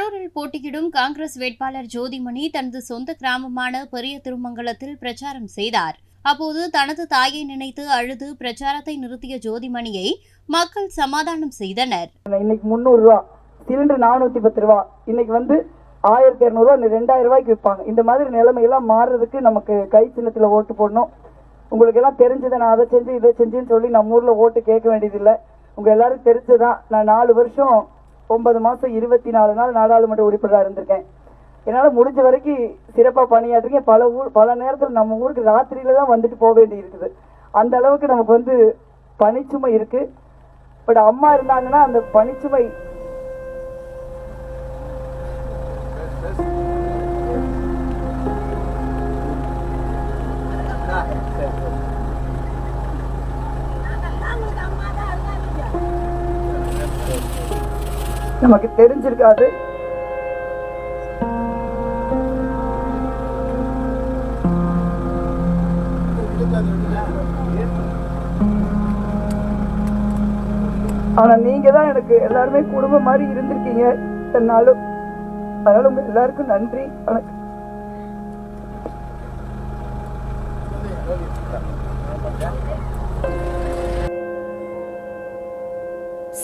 கரூரில் போட்டியிடும் காங்கிரஸ் வேட்பாளர் ஜோதிமணி தனது சொந்த கிராமமான பெரிய திருமங்கலத்தில் பிரச்சாரம் செய்தார். அப்போது தனது தாயை நினைத்து அழுது பிரச்சாரத்தை நிறுத்திய ஜோதிமணியை மக்கள் சமாதானம் செய்தனர். இன்னைக்கு 300 ரூபா சிலிண்டர் 410 ரூபா, இன்னைக்கு 1200 ரூபா, 2000 ரூபாய்க்கு விற்பாங்க. இந்த மாதிரி நிலைமையெல்லாம் மாறுறதுக்கு நமக்கு கை சின்னத்துல ஓட்டு போடணும். உங்களுக்கு எல்லாம் தெரிஞ்சதை நான் அதை செஞ்சு இதை செஞ்சுன்னு சொல்லி நம்ம ஊர்ல ஓட்டு கேட்க வேண்டியதில்லை. உங்க எல்லாரும் தெரிஞ்சுதான் நான் 4 வருஷம் 9 மாசம் 24 நாள் நாடாளுமன்ற உறுப்பினராக இருந்திருக்கேன். என்னால் முடிஞ்ச வரைக்கும் சிறப்பாக பணியாற்றிருக்கேன். பல நேரத்தில் நம்ம ஊருக்கு ராத்திரியில தான் வந்துட்டு போக வேண்டி இருக்குது. அந்த அளவுக்கு நமக்கு பணிச்சுமை இருக்கு. பட் அம்மா இருந்தாங்கன்னா அந்த பணிச்சுமை நமக்கு தெரிஞ்சிருக்காது. ஆனா நீங்க தான் எனக்கு எல்லாருமே குடும்பம் மாதிரி இருந்திருக்கீங்க என்னாலும். அதனால உங்க எல்லாருக்கும் நன்றி.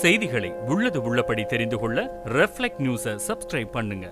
செய்திகளை உள்ளது உள்ளபடி தெரிந்து கொள்ள ரெஃப்ளெக்ட் நியூஸை சப்ஸ்கிரைப் பண்ணுங்க.